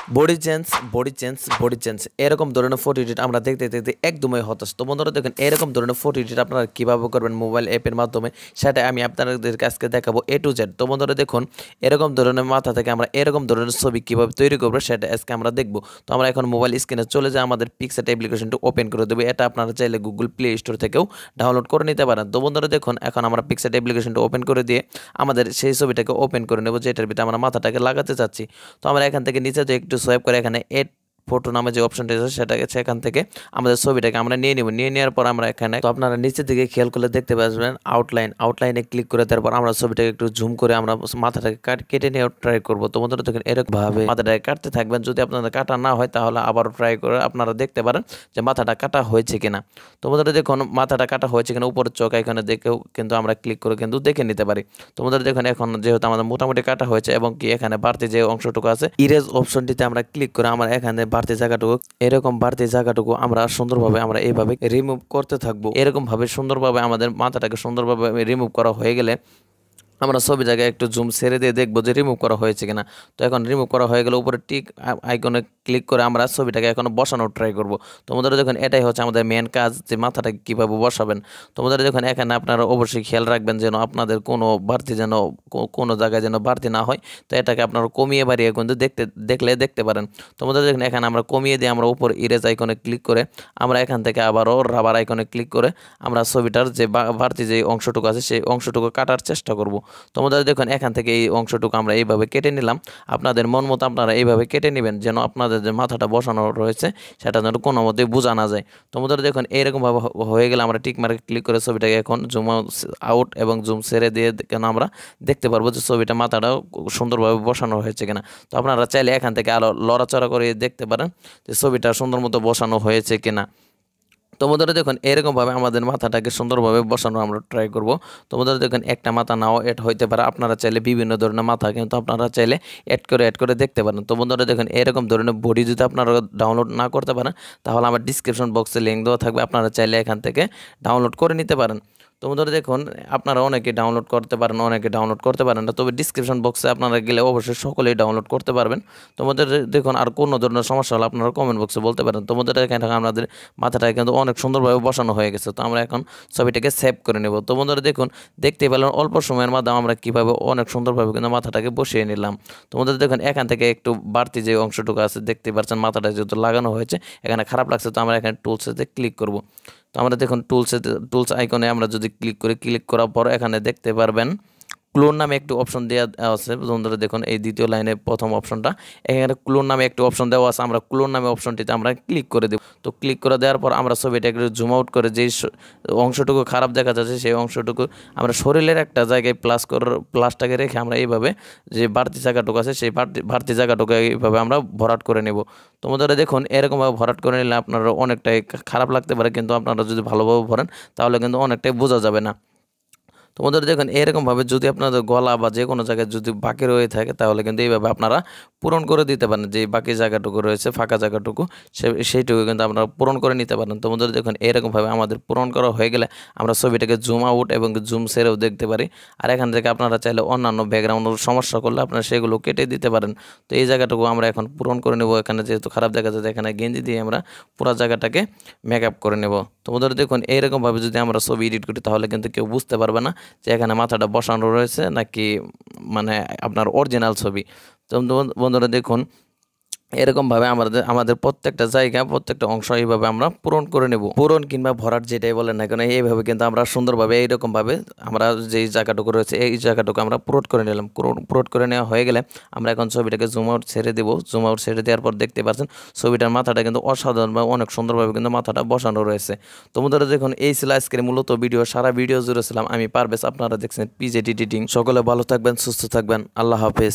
Body change body change body change এরকম ধরনের photo edit আমরা দেখতে দেখতে একদমই হতাশ। তো বন্ধুরা দেখেন এরকম ধরনের ফটো এডিট আপনারা কীভাবে করবেন মোবাইল অ্যাপের মাধ্যমে, সেটা আমি আপনাদেরকে আজকে দেখাবো A to Z। তো বন্ধুরা দেখুন এরকম ধরনের মাথা থেকে আমরা এরকম ধরনের ছবি কীভাবে তৈরি করবো সেটা আজকে আমরা দেখবো। তো আমরা এখন মোবাইল স্ক্রিনে চলে যাই, আমাদের পিক্সার্ট অ্যাপ্লিকেশনটি ওপেন করে দেবো। এটা আপনারা চাইলে গুগল প্লে স্টোর থেকেও ডাউনলোড করে নিতে পারেন। তো বন্ধুরা দেখুন এখন আমরা পিক্সার্ট অ্যাপ্লিকেশনটি ওপেন করে দিয়ে আমাদের সেই ছবিটাকে ওপেন করে নেবো, যেটার ভিতরে আমরা মাথাটাকে লাগাতে চাচ্ছি। তো আমরা এখান থেকে নিচে একটু সোয়াইপ করে এখানে এড ফটো নামে যে অপশনটা আছে সেটাকে সেখান থেকে আমাদের ছবিটাকে আমরা নিয়ে নিব। নিয়ে নেওয়ার পর আমরা এখানে, তো আপনারা নিচের দিকে খেয়াল করলে দেখতে পাবেন আউটলাইনে ক্লিক করে তারপর আমরা ছবিটাকে একটু জুম করে আমরা মাথাটাকে কেটে নেওয়ার ট্রাই করবো। তো বন্ধুরা দেখেন এরকমভাবে মাথাটাকে কাটতে থাকবেন। যদি আপনাদের কাটা না হয় তাহলে আবারও ট্রাই করে আপনারা দেখতে পারেন যে মাথাটা কাটা হয়েছে কিনা। তো বন্ধুরা দেখুন মাথাটা কাটা হয়েছে কিনা উপরের চোখ এখানে দেখেও কিন্তু আমরা ক্লিক করে কিন্তু দেখে নিতে পারি। তো বন্ধুরা দেখুন এখন যেহেতু আমাদের মোটামুটি কাটা হয়েছে এবং কি এখানে বাড়তি যে অংশটুকু আছে ইরেজ অপশনটিতে আমরা ক্লিক করে আমরা এখানে বাড়তি জায়গাটুকু আমরা সুন্দরভাবে আমরা এইভাবে রিমুভ করতে থাকবো। এরকম ভাবে সুন্দরভাবে আমাদের মাথাটাকে সুন্দরভাবে রিমুভ করা হয়ে গেলে আমরা ছবি জায়গায় একটু জুম ছেড়ে দিয়ে দেখবো যে রিমুভ করা হয়েছে কিনা। তো এখন রিমুভ করা হয়ে গেলে উপরে টিক আইকনে ক্লিক করে আমরা ছবিটাকে এখন বসানোর ট্রাই করব। তোমাদের দেখুন এটাই হচ্ছে আমাদের মেন কাজ, যে মাথাটাকে কীভাবে বসাবেন। তোমাদের দেখুন এখানে আপনারা অবশ্যই খেয়াল রাখবেন যেন আপনাদের কোনো জায়গায় যেন বাড়তি না হয়। তো এটাকে আপনারা কমিয়ে বাড়িয়ে কিন্তু দেখতে পারেন। তোমাদের দেখুন এখানে আমরা কমিয়ে দিয়ে আমরা উপর ইরেজ আইকনে ক্লিক করে আমরা এখান থেকে আবারও রাবার আইকনে ক্লিক করে আমরা ছবিটার যে বাড়তি যে অংশটুকু আছে সেই অংশটুকু কাটার চেষ্টা করব। তোমাদের দেখুন এখান থেকে এই অংশটুকু আমরা এইভাবে কেটে নিলাম। আপনাদের মন মতো আপনারা এইভাবে কেটে নেবেন যেন আপনাদের যে মাথাটা বসানো রয়েছে সেটা যেন কোনো মতেই বোঝা না যায়। তোমাদের দেখুন এইরকমভাবে হয়ে গেলে আমরা টিক মার্কে ক্লিক করে ছবিটাকে এখন জুম আউট এবং জুম ছেড়ে দিয়ে কেন আমরা দেখতে পারবো যে ছবিটা মাথাটাও সুন্দরভাবে বসানো হয়েছে কিনা। তো আপনারা চাইলে এখান থেকে আলো লড়াচড়া করে দেখতে পারেন যে ছবিটা সুন্দর মতো বসানো হয়েছে কিনা। তোমাদের দেখুন এরকমভাবে আমাদের মাথাটাকে সুন্দরভাবে বসানো আমরা ট্রাই করব। তোমাদের দেখুন একটা মাথা নাও এড হইতে পারে, আপনারা চাইলে বিভিন্ন ধরনের মাথা কিন্তু আপনারা চাইলে অ্যাড করে দেখতে পারেন। তো বন্ধুরা দেখুন এরকম ধরনের বডি যদি আপনারা ডাউনলোড না করতে পারেন তাহলে আমার ডিসক্রিপশন বক্সে লিঙ্ক দেওয়া থাকবে, আপনারা চাইলে এখান থেকে ডাউনলোড করে নিতে পারেন। তোমাদের দেখুন আপনারা অনেকে ডাউনলোড করতে পারেন, অনেকে ডাউনলোড করতে পারেন না, তবে ডিসক্রিপশন বক্সে আপনারা গেলে অবশ্যই সকলেই ডাউনলোড করতে পারবেন। তোমাদের দেখুন আর কোনো ধরনের সমস্যা হলে আপনারা কমেন্ট বক্সে বলতে পারেন। তোমাদের এখানে আমাদের মাথাটা কিন্তু অনেক সুন্দরভাবে বসানো হয়ে গেছে। তো আমরা এখন ছবিটাকে সেভ করে নেব। তো বন্ধুরা দেখুন দেখতে পেলেন অল্প সময়ের মাধ্যমে আমরা কীভাবে অনেক সুন্দরভাবে কিন্তু মাথাটাকে বসিয়ে নিলাম। তোমাদের দেখুন এখান থেকে একটু বাড়তি যে অংশটুকু আছে দেখতে পাচ্ছেন মাথাটা যেহেতু লাগানো হয়েছে এখানে খারাপ লাগছে, তো আমরা এখানে টুলসেতে ক্লিক করব। তো আমরা দেখুন টুলস আইকনে আমরা যদি ক্লিক করার পর এখানে দেখতে পারবেন ক্লোন নামে একটু অপশন দেওয়া আছে। বন্ধুরা দেখুন এই দ্বিতীয় লাইনে প্রথম অপশনটা এখানে ক্লোন নামে একটু অপশন দেওয়া আছে, আমরা ক্লোন নামে অপশনটিতে আমরা ক্লিক করে দেব। তো ক্লিক করে দেওয়ার পর আমরা ছবিটা একটু জুম আউট করে যেই অংশটুকু খারাপ দেখা যাচ্ছে সেই অংশটুকু আমরা শরীরের একটা জায়গায় প্লাসটাকে রেখে আমরা এইভাবে যে বাড়তি জায়গাটুকু আছে সেই বাড়তি জায়গাটুকু এইভাবে আমরা ভরাট করে নেব। তোমাদের দেখুন এরকমভাবে ভরাট করে নিলে আপনারা অনেকটাই খারাপ লাগতে পারে, কিন্তু আপনারা যদি ভালোভাবে ভরেন তাহলে কিন্তু অনেকটাই বোঝা যাবে না। তোমাদের দেখুন এরকমভাবে যদি আপনাদের গলা বা যে কোনো জায়গায় যদি বাকি রয়ে থাকে তাহলে কিন্তু এইভাবে আপনারা পূরণ করে দিতে পারেন, যে বাকি জায়গাটুকু রয়েছে ফাঁকা জায়গাটুকু সেইটুকু কিন্তু আপনারা পূরণ করে নিতে পারেন। তোমাদের দেখুন এরকমভাবে আমাদের পূরণ করা হয়ে গেলে আমরা ছবিটাকে জুম আউট এবং জুম সেরেও দেখতে পারি। আর এখান থেকে আপনারা চাইলে অন্যান্য ব্যাকগ্রাউন্ডের সমস্যা করলে আপনারা সেগুলো কেটে দিতে পারেন। তো এই জায়গাটুকু আমরা এখন পূরণ করে নেব। এখানে যেহেতু খারাপ দেখা যাচ্ছে এখানে গেঞ্জি দিয়ে আমরা পুরো জায়গাটাকে মেকআপ করে নেব। তোমাদের দেখুন এইরকমভাবে যদি আমরা ছবি এডিট করি তাহলে কিন্তু কেউ বুঝতে পারবে না যে এখানে মাথাটা বসানো রয়েছে নাকি মানে আপনার অরিজিনাল ছবি। তো বন্ধুরা দেখুন এরকমভাবে আমাদের প্রত্যেকটা জায়গা প্রত্যেকটা অংশ এইভাবে আমরা পূরণ করে নেব। পূরণ কিংবা ভরাট যেটাই বলেন না কেন এইভাবে কিন্তু আমরা সুন্দরভাবে এইরকমভাবে আমরা যেই জায়গাটুকু রয়েছে এই জায়গাটুকু আমরা পূরণ করে নিলাম। পূরণ করে নেওয়া হয়ে গেলে আমরা এখন ছবিটাকে জুম আউট ছেড়ে দেবো। জুম আউট ছেড়ে দেওয়ার পর দেখতে পাচ্ছেন ছবিটার মাথাটা কিন্তু অসাধারণভাবে অনেক সুন্দরভাবে কিন্তু মাথাটা বসানো রয়েছে। তোমাদের দেখুন এই ছিল আজকের মূলত ভিডিও, সারা ভিডিও জুড়ে ছিলাম আমি পারভেজ, আপনারা দেখছেন PZ এডিটিং। সকলে ভালো থাকবেন, সুস্থ থাকবেন, আল্লাহ হাফেজ।